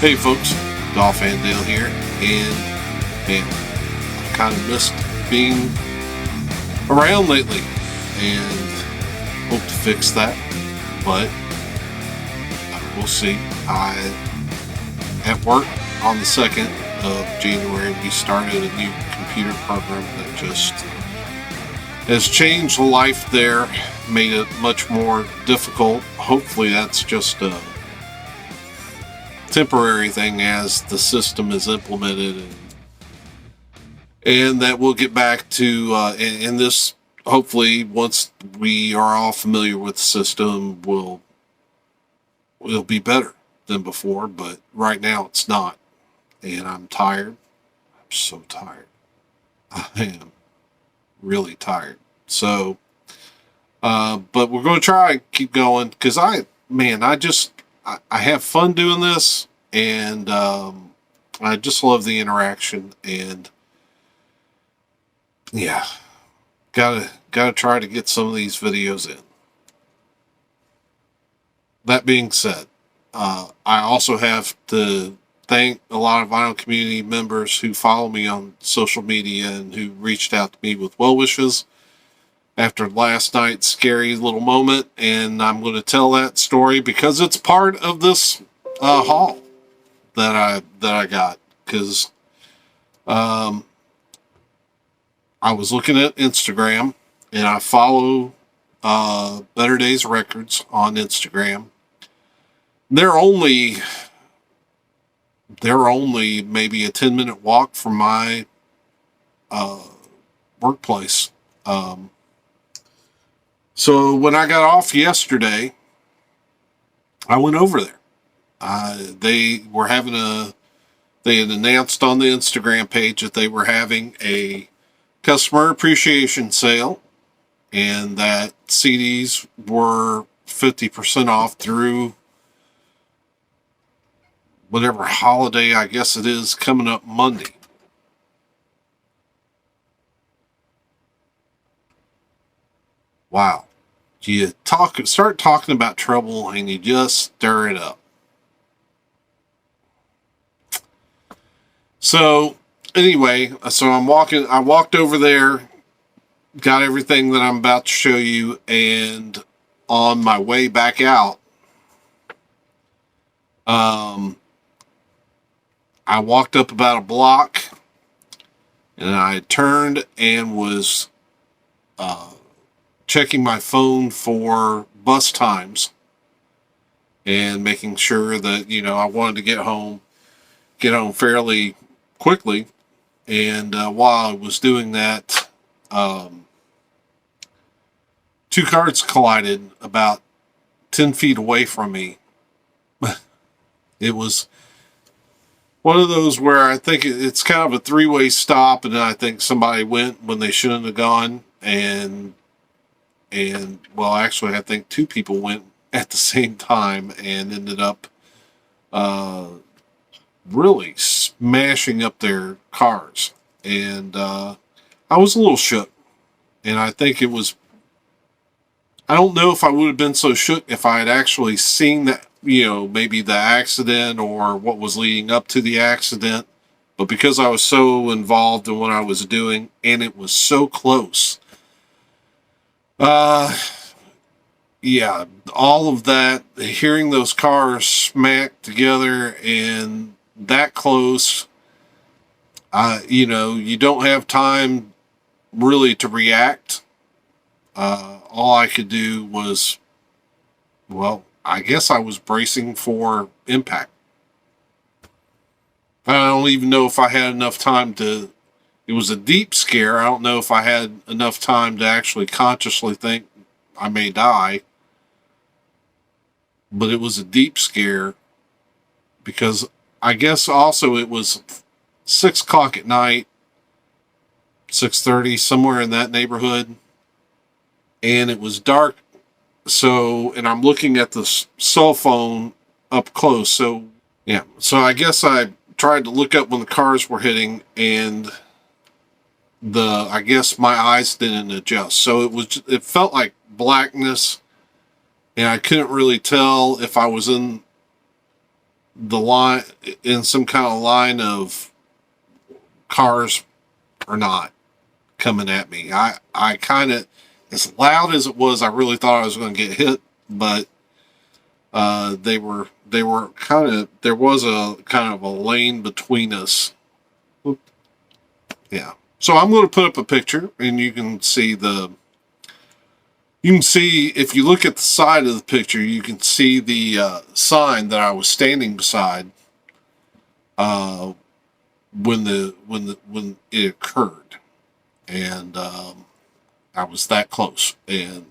Hey folks, Dolph Andale here, and man, I've kind of missed being around lately, and hope to fix that, but we'll see. At work on the 2nd of January, we started a new computer program that just has changed life there, made it much more difficult. Hopefully that's just a temporary thing as the system is implemented, and that we'll get back to and this hopefully once we are all familiar with the system will be better than before, but right now it's not, and I'm tired. I'm so tired. I am really tired. So but we're going to try and keep going because I have fun doing this, and I just love the interaction, and yeah, gotta try to get some of these videos in. That being said, I also have to thank a lot of vinyl community members who follow me on social media and who reached out to me with well wishes after last night's scary little moment, and I'm going to tell that story because it's part of this haul that I got, because I was looking at Instagram, and I follow Better Days Records on Instagram. They're only maybe a 10-minute walk from my workplace. So when I got off yesterday, I went over there. They had announced on the Instagram page that they were having a customer appreciation sale, and that CDs were 50% off through whatever holiday I guess it is coming up Monday. Wow. You start talking about trouble and you just stir it up. So anyway, I walked over there, got everything that I'm about to show you, and on my way back out, I walked up about a block, and I turned and was checking my phone for bus times and making sure that, I wanted to get home fairly quickly. And while I was doing that, two cars collided about 10 feet away from me. It was one of those where I think it's kind of a three-way stop, and then I think somebody went when they shouldn't have gone, and well, actually, I think two people went at the same time and ended up really smashing up their cars. And I was a little shook, and I think it was, I don't know if I would have been so shook if I had actually seen that, maybe the accident or what was leading up to the accident, but because I was so involved in what I was doing and it was so close, yeah, all of that, hearing those cars smack together and that close, you don't have time really to react. All I could do was, well, I guess I was bracing for impact. I don't even know if I had enough time to, it was a deep scare. I don't know if I had enough time to actually consciously think I may die. But it was a deep scare because I guess also it was 6 o'clock at night, 6:30, somewhere in that neighborhood. And it was dark. So, and I'm looking at the cell phone up close. So, yeah. So I guess I tried to look up when the cars were hitting, and I guess my eyes didn't adjust. So it felt like blackness, and I couldn't really tell if I was in the line in some kind of line of cars or not coming at me. I kind of, as loud as it was, I really thought I was going to get hit, but they were kind of, there was a kind of a lane between us. Yeah. So I'm going to put up a picture, and you can see if you look at the side of the picture, you can see the sign that I was standing beside when it occurred, and I was that close, and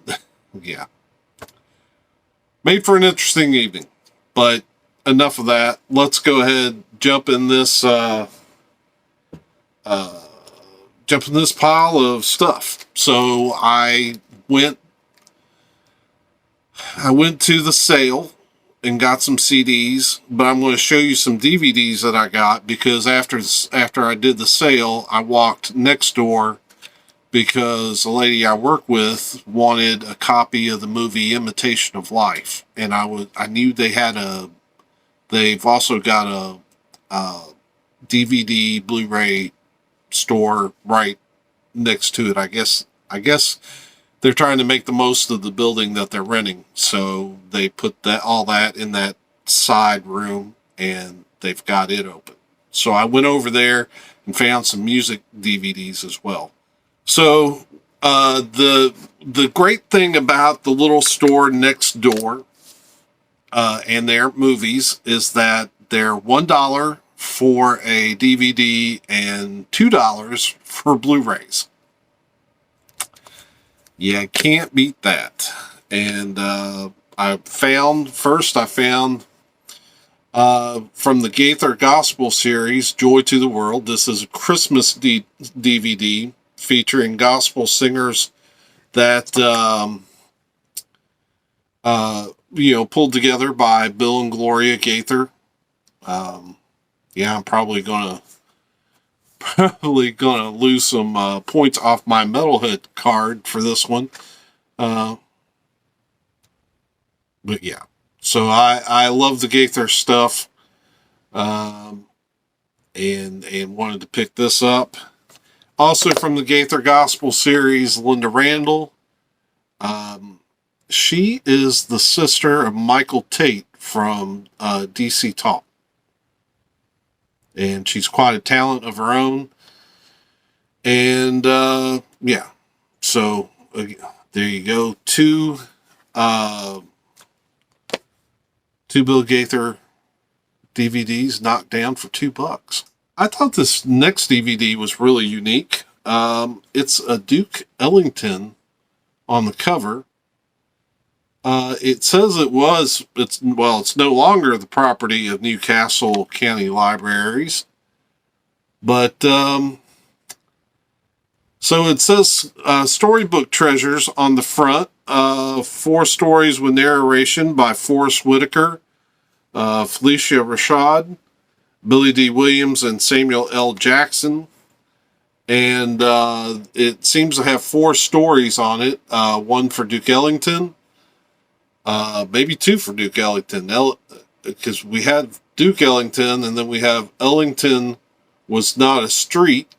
yeah, made for an interesting evening. But enough of that. Let's go ahead, jump in this pile of stuff. So went I went to the sale and got some CDs, but I'm going to show you some DVDs that I got, because after I did the sale, I walked next door because a lady I work with wanted a copy of the movie Imitation of Life, and I knew they've also got a DVD Blu-ray store right next to it. I guess they're trying to make the most of the building that they're renting, so they put all that in that side room, and they've got it open. So I went over there and found some music DVDs as well. So the great thing about the little store next door and their movies is that they're $1 for a DVD and $2 for Blu-rays. Yeah, can't beat that. And I found from the Gaither Gospel series, Joy to the World. This is a Christmas DVD featuring gospel singers that pulled together by Bill and Gloria Gaither. I'm probably gonna lose some points off my Metalhead card for this one. But yeah, so I love the Gaither stuff, and wanted to pick this up. Also from the Gaither Gospel series, Linda Randall. She is the sister of Michael Tate from DC Talk. And she's quite a talent of her own. And so there you go. Two Bill Gaither DVDs knocked down for $2. I thought this next DVD was really unique. It's a Duke Ellington on the cover. It says it's no longer the property of Newcastle County Libraries, but so it says Storybook Treasures on the front. 4 stories with narration by Forrest Whitaker, Felicia Rashad, Billy D. Williams, and Samuel L. Jackson. And it seems to have 4 stories on it. 1 for Duke Ellington, maybe 2 for Duke Ellington, because we had Duke Ellington, and then we have Ellington Was Not a Street,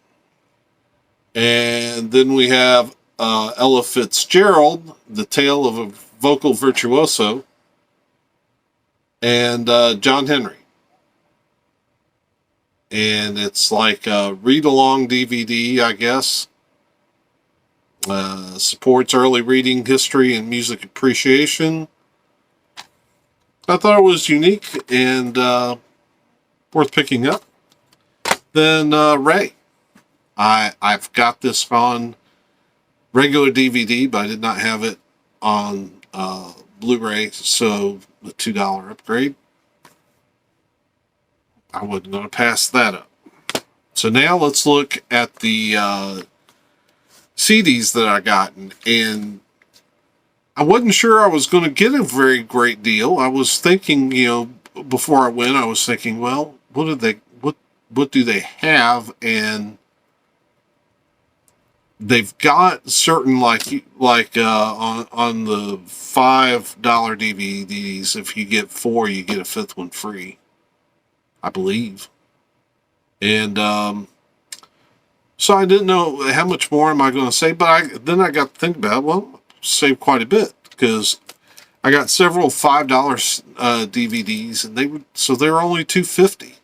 and then we have Ella Fitzgerald, The Tale of a Vocal Virtuoso, and John Henry. And it's like a read-along DVD, I guess. Supports early reading history and music appreciation. I thought it was unique and worth picking up. Then Ray. I've got this on regular DVD, but I did not have it on Blu-ray, so the $2 upgrade. I wasn't going to pass that up. So now let's look at the CDs that I gotten, and I wasn't sure I was going to get a very great deal. I was thinking, before I went, I was thinking, well, what do they have? And they've got certain like on the $5 DVDs, if you get 4, you get a 5th one free. I believe. And so I didn't know how much more am I going to save, but then I got to think about it. Well, save quite a bit because I got several $5 DVDs, and they were only $2.50.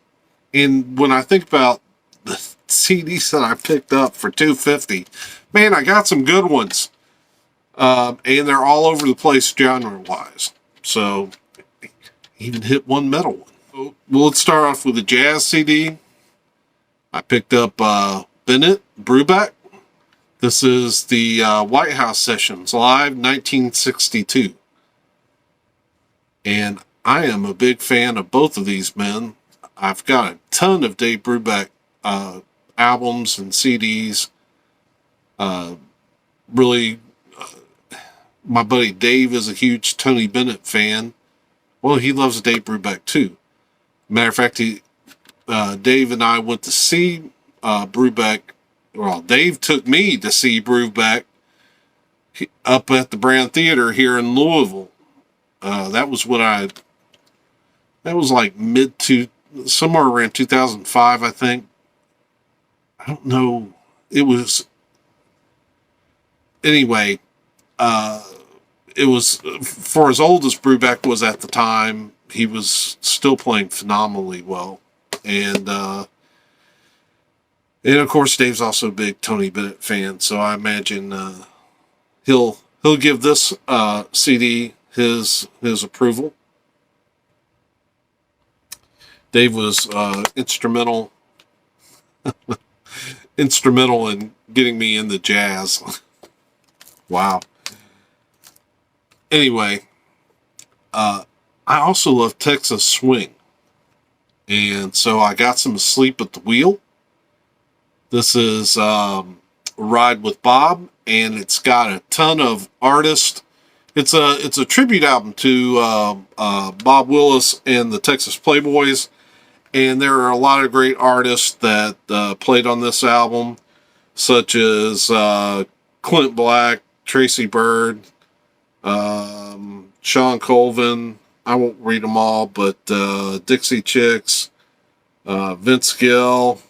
And when I think about the CDs that I picked up for $2.50, man, I got some good ones, and they're all over the place genre wise. So even hit one metal one. Well, let's start off with a jazz CD. I picked up Bennett Brubeck. This is the White House Sessions Live 1962. And I am a big fan of both of these men. I've got a ton of Dave Brubeck albums and CDs. Really, my buddy Dave is a huge Tony Bennett fan. Well, he loves Dave Brubeck too. Matter of fact, Dave and I went to see Brubeck. Well, Dave took me to see Brubeck up at the Brand Theater here in Louisville. That was like somewhere around 2005, I think. I don't know. It was, anyway, it was, for as old as Brubeck was at the time, he was still playing phenomenally well. And of course, Dave's also a big Tony Bennett fan, so I imagine he'll give this CD his approval. Dave was instrumental in getting me into jazz. Wow. Anyway, I also love Texas swing, and so I got some Asleep at the Wheel. This is Ride with Bob, and it's got a ton of artists. It's a tribute album to Bob Willis and the Texas Playboys, and there are a lot of great artists that played on this album, such as Clint Black, Tracy Byrd, Sean Colvin. I won't read them all, but Dixie Chicks, Vince Gill,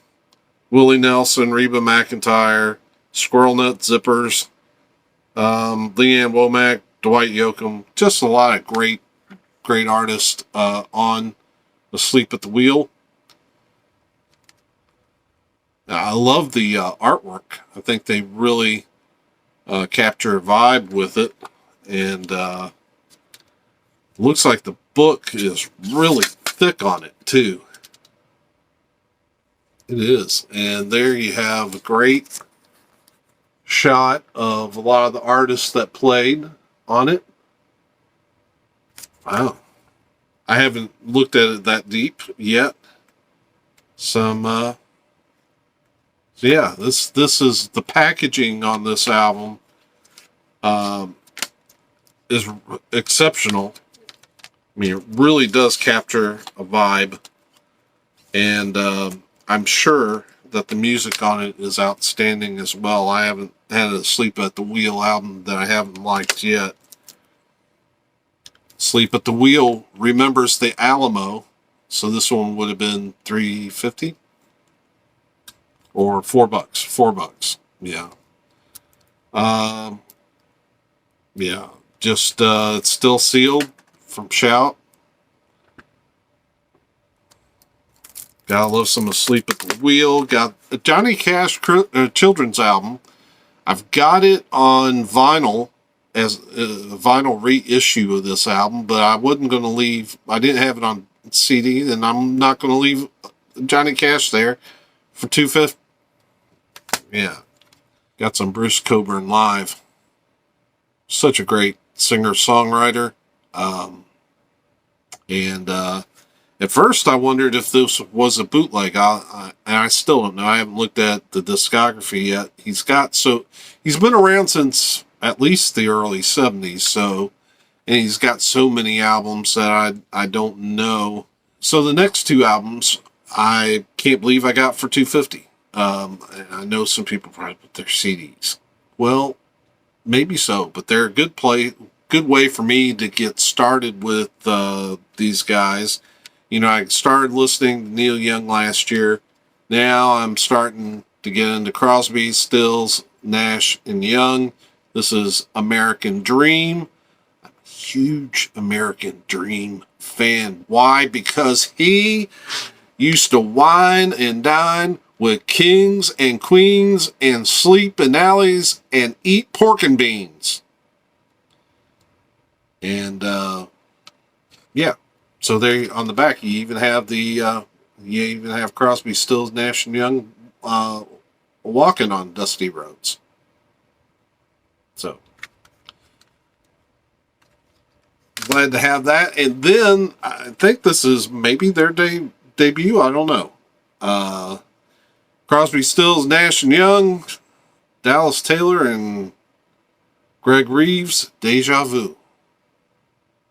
Willie Nelson, Reba McEntire, Squirrel Nut Zippers, Leanne Womack, Dwight Yoakam. Just a lot of great artists on Asleep at the Wheel. I love the artwork. I think they really capture a vibe with it. And looks like the book is really thick on it, too. It is. And there you have a great shot of a lot of the artists that played on it. Wow. I haven't looked at it that deep yet. So yeah, this is the packaging on this album is exceptional. I mean, it really does capture a vibe, and I'm sure that the music on it is outstanding as well. I haven't had a Sleep at the Wheel album that I haven't liked yet. Sleep at the Wheel remembers the Alamo, so this one would have been $3.50 or $4. $4, yeah. Yeah, just it's still sealed from Shout. Gotta love some Asleep at the Wheel. Got a Johnny Cash children's album. I've got it on vinyl as a vinyl reissue of this album, but I wasn't going to leave. I didn't have it on CD, and I'm not going to leave Johnny Cash there for $2.50. Yeah, got some Bruce Cockburn live. Such a great singer-songwriter. And at first I wondered if this was a bootleg. And I still don't know. I haven't looked at the discography yet. He's been around since at least the early 70s. So, and he's got so many albums that I don't know. So the next two albums, I can't believe I got for $2.50. I know some people probably put their CDs. Well, maybe so, but they're a good way for me to get started with these guys. I started listening to Neil Young last year. Now I'm starting to get into Crosby, Stills, Nash, and Young. This is American Dream. I'm a huge American Dream fan. Why? Because he used to wine and dine with kings and queens and sleep in alleys and eat pork and beans. And yeah, so they on the back you even have Crosby, Stills, Nash and Young walking on dusty roads. So glad to have that. And then I think this is maybe their debut. I don't know. Crosby, Stills, Nash and Young, Dallas Taylor, and Greg Reeves, Deja Vu.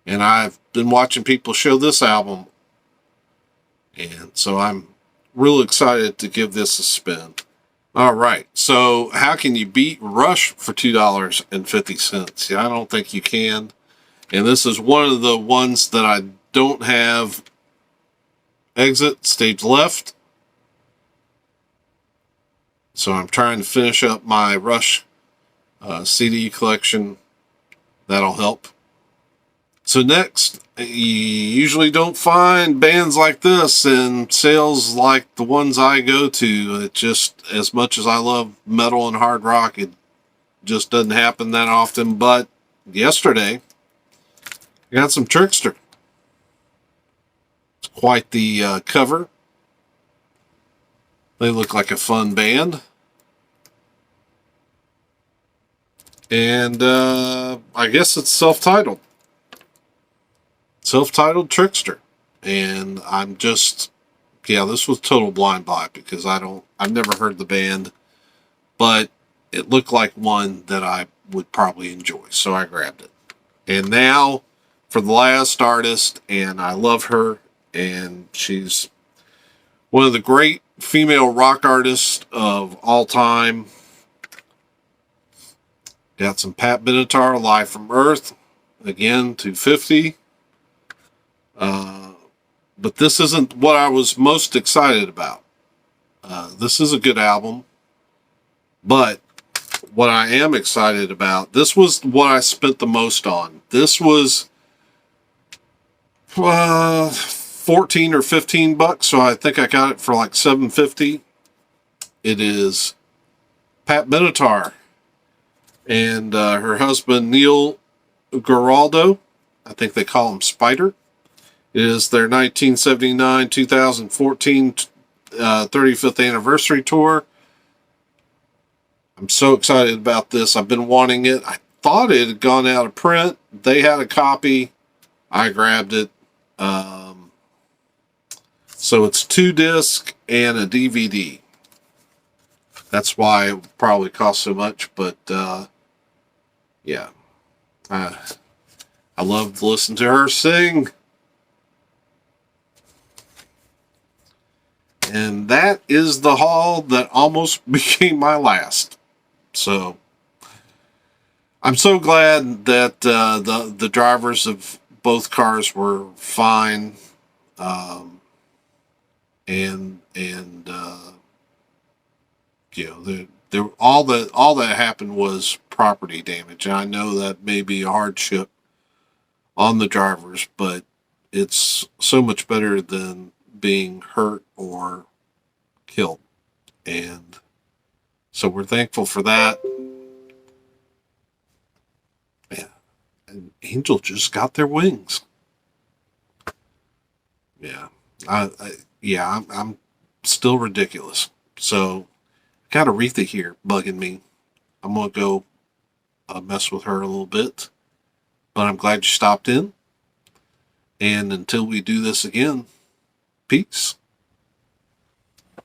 And I've been watching people show this album, and so I'm real excited to give this a spin. All right, so how can you beat Rush for $2.50? Yeah, I don't think you can. And this is one of the ones that I don't have exit stage left. So I'm trying to finish up my Rush CD collection. That'll help. So next, you usually don't find bands like this in sales like the ones I go to. It just, as much as I love metal and hard rock, it just doesn't happen that often. But yesterday, I got some Trixter. It's quite the cover. They look like a fun band. And I guess it's self-titled. Self-titled Trixter. And I'm just, this was total blind buy because I've never heard the band, but it looked like one that I would probably enjoy. So I grabbed it. And now for the last artist, and I love her, and she's one of the great female rock artists of all time. Got some Pat Benatar, Live from Earth. Again, 250. But this isn't what I was most excited about. This is a good album. But what I am excited about, this was what I spent the most on. This was 14 or 15 bucks, so I think I got it for like $7.50. It is Pat Benatar and her husband Neil Giraldo. I think they call him Spider. It is their 1979-2014 35th anniversary tour. I'm so excited about this. I've been wanting it. I thought it had gone out of print. They had a copy. I grabbed it. So it's 2 discs and a DVD. That's why it probably cost so much. But yeah, I love to listen to her sing. And that is the haul that almost became my last. So I'm so glad that the drivers of both cars were fine, and all that happened was property damage. And I know that may be a hardship on the drivers, but it's so much better than being hurt or killed. And so we're thankful for that. Yeah. And Angel just got their wings. Yeah. I'm still ridiculous. So I got Aretha here bugging me. I'm going to go mess with her a little bit. But I'm glad you stopped in. And until we do this again, peace.